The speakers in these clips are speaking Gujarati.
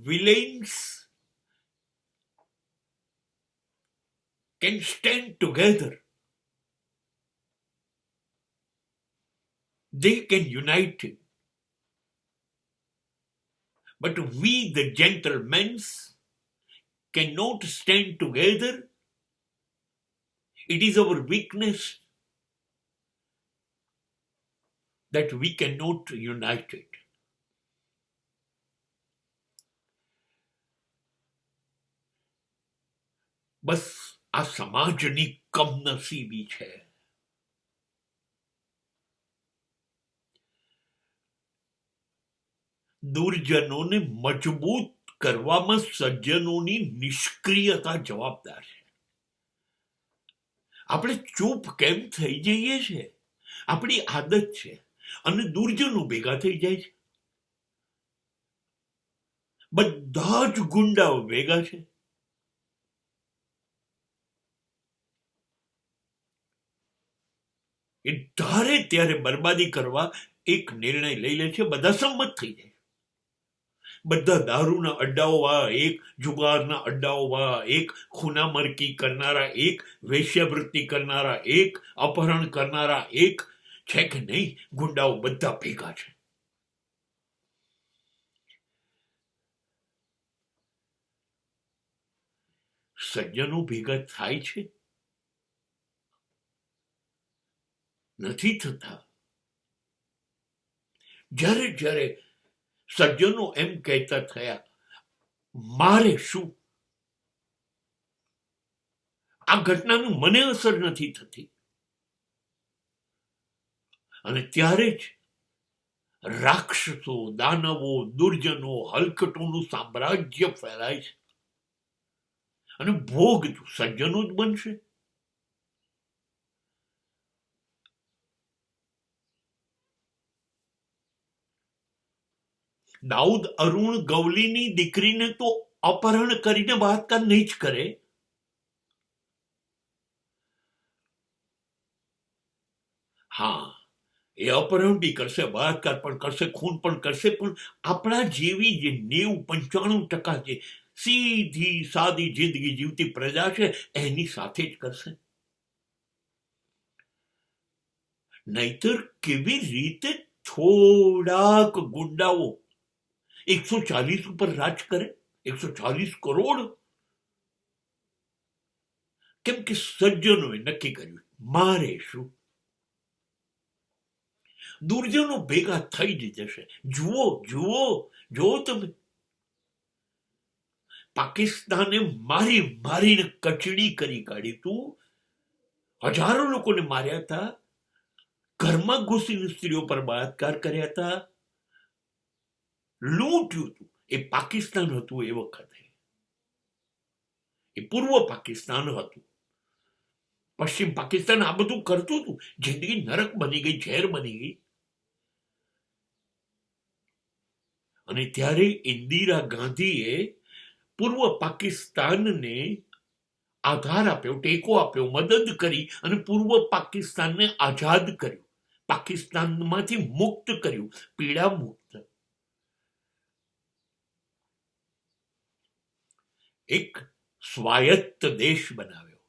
villains can stand together. They can unite it. But we, the gentlemen, cannot stand together. It is our weakness that we cannot unite it. બસ આ સમાજની કમનસીબી છે. દુર્જનોને મજબૂત કરવામાં સજ્જનોની નિષ્ક્રિયતા જવાબદાર છે. આપણે ચૂપ કેમ થઈ જઈએ છીએ? આપણી આદત છે. અને દુર્જનો ભેગા થઈ જાય છે. બધા જ ગુંડાઓ ભેગા છે. એ ધારે ત્યારે બરબાદી કરવા એક નિર્ણય લઈ લે છે. બધા સંમત થઈ જાય. બધા દારૂના અડ્ડાઓ એક, જુગારના અડ્ડાઓ એક, ખૂનામરકી કરનારા એક, વેશ્યાવૃત્તિ કરનારા એક, અપહરણ કરનારા એક, છે કે નહીં? ગુંડાઓ બધા ભેગા છે. સજ્જનો ભેગા થાય છે? નથી થતા. જ્યારે જ્યારે સજ્જનો એમ કહેતા થયા, મારે શું, આ ઘટનાનું મને અસર નથી થતી, અને ત્યારે જ રાક્ષસો, દાનવો, દુર્જનો, હલકટોનું સામ્રાજ્ય ફેલાય છે. અને ભોગ સજ્જનો જ બનશે. દાઉદ અરુણ ગવલીની દીકરીને તો અપહરણ કરીને બળાત્કાર નહીં જ કરે. હા, એ અપહરણ બી કરશે, બળાત્કાર પણ કરશે, ખૂન પણ કરશે, પણ આપણા જેવી જે 90-95% જે સીધી સાદી જિંદગી જીવતી પ્રજા છે એની સાથે જ કરશે. નહીતર કેવી રીતે થોડાક ગુંડાઓ 140 ઉપર રાજ કરે? 140 કરોડ? કેમ કે સજ્જનોએ નક્કી કર્યું, મારે શું. દુર્જનો ભેગા થઈ જ જશે. જુઓ જુઓ જુઓ તમે, પાકિસ્તાને મારી મારીને કચડી કરી કાઢી તું. હજારો લોકોને માર્યા હતા. ઘરમાં ઘૂસીને સ્ત્રીઓ પર બળાત્કાર કર્યા હતા. લૂંટ્યું હતું. એ પાકિસ્તાન હતું એ વખતે. એ પૂર્વ પાકિસ્તાન હતું. પશ્ચિમ પાકિસ્તાન આ બધું કરતું હતું. જિંદગી નરક બની ગઈ, ઝેર બની ગઈ. અને ત્યારે ઇન્દિરા ગાંધીએ પૂર્વ પાકિસ્તાનને આધાર આપ્યો, ટેકો આપ્યો, મદદ કરી અને પૂર્વ પાકિસ્તાનને આઝાદ કર્યું, પાકિસ્તાનમાંથી મુક્ત કર્યું, પીડા મુક્ત. એક સ્વાયત્ત દેશ બનાવ્યો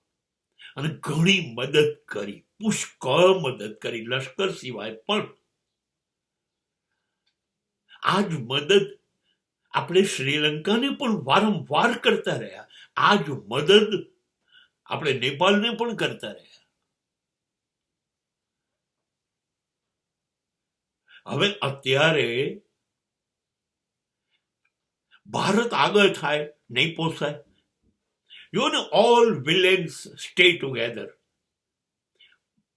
અને ઘણી મદદ કરી, પુષ્કળ મદદ કરી, લશ્કર સિવાય પણ. આ જ મદદ આપણે શ્રીલંકાને પણ વારંવાર કરતા રહ્યા. આ જ મદદ આપણે નેપાળને પણ કરતા રહ્યા. હવે અત્યારે ભારત આગળ થાય નહીં પોસાય. જો ને, ઓલ વિલેન્સ સ્ટે ટુગેધર.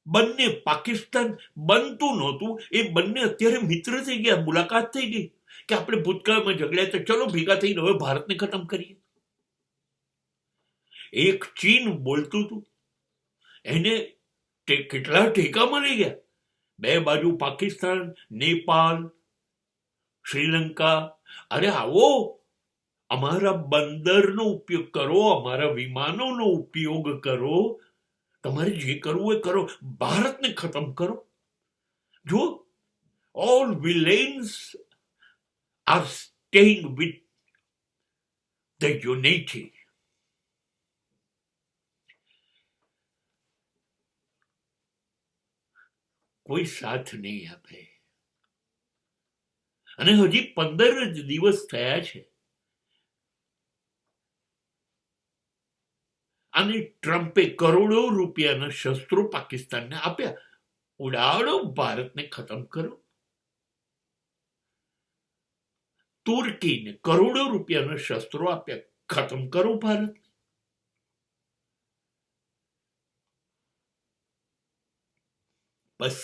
બંને પાકિસ્તાન બનતું નહોતું, એ બંને અત્યારે મિત્ર થઈ ગયા, મુલાકાત થઈ ગઈ કે આપણે ભૂતકાળમાં ઝઘડ્યા તો ચલો ભેગા થઈને હવે ભારતને ખતમ કરીએ. એક ચીન બોલતું હતું, એને કેટલા ટેકા મળી ગયા. બે બાજુ પાકિસ્તાન, નેપાળ, શ્રીલંકા. અરે આવો, અમારા બંદરનો ઉપયોગ કરો, અમારા વિમાનોનો ઉપયોગ કરો, તમારે જે કરવું એ કરો, ભારતને ખતમ કરો. જો, ઓલ વિલેન્સ આર સ્ટેઇંગ વિથ તેજો નહીં છે. કોઈ સાથ નહીં આપે. અને હજી 15 જ દિવસ થયા છે અને ટ્રમ્પે કરોડો રૂપિયાના શસ્ત્રો પાકિસ્તાનને આપ્યા. ઉડાડો, ભારતને ખતમ કરો. તુર્કીને કરોડો રૂપિયાના શસ્ત્રો આપ્યા, ખતમ કરો ભારત. બસ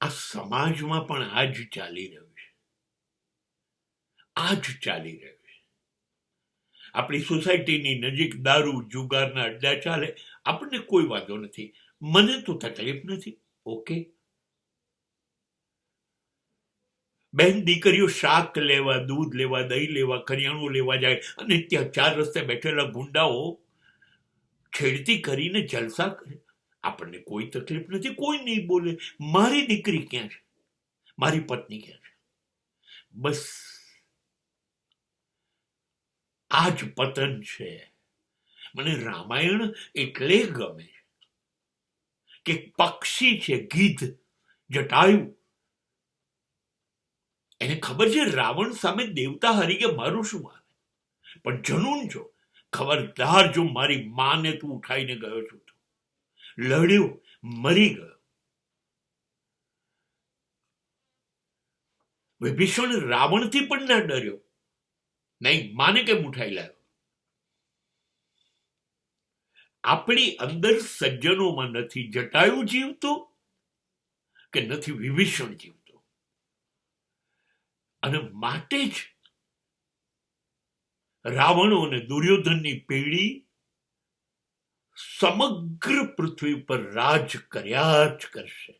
આ સમાજમાં પણ આ જ ચાલી રહ્યું છે. આ જ ચાલી રહ્યું છે. આપણી સોસાયટીની નજીક દારૂ જુગારના અડ્ડા ચાલે, આપણને કોઈ વાંધો નથી, મને તો તકલીફ નથી. ઓકે, બેન દીકરીઓ શાક લેવા, દૂધ લેવા, દહીં લેવા, કરિયાણું લેવા જાય અને ત્યાં 4 રસ્તે બેઠેલા ગુંડાઓ છેડતી કરીને જલસા કરે, આપણને કોઈ તકલીફ નથી, કોઈ નહીં બોલે. મારી દીકરી ક્યાં છે? મારી પત્ની ક્યાં છે? બસ આ જ પતન છે. મને રામાયણ એટલે ગમે કે પક્ષી છે, ગીધ, જટાયુ, એને ખબર છે રાવણ સામે દેવતા હારી કે મારું શું આવે, પણ જનૂન જો, ખબરદાર જો મારી માને તું ઉઠાઈને ગયો છું તો લડ્યો, મરી ગયો. વિભીષણ રાવણથી પણ ના ડર્યો, નહીં માને કેમ ઉઠાઈ લાવ્યો. આપણી અંદર સજ્જનોમાં નથી જટાયુ જીવતો કે નથી વિભીષણ જીવતો. અને માટે જ રાવણો અને દુર્યોધનની પેઢી સમગ્ર પૃથ્વી પર રાજ કર્યા જ કરશે.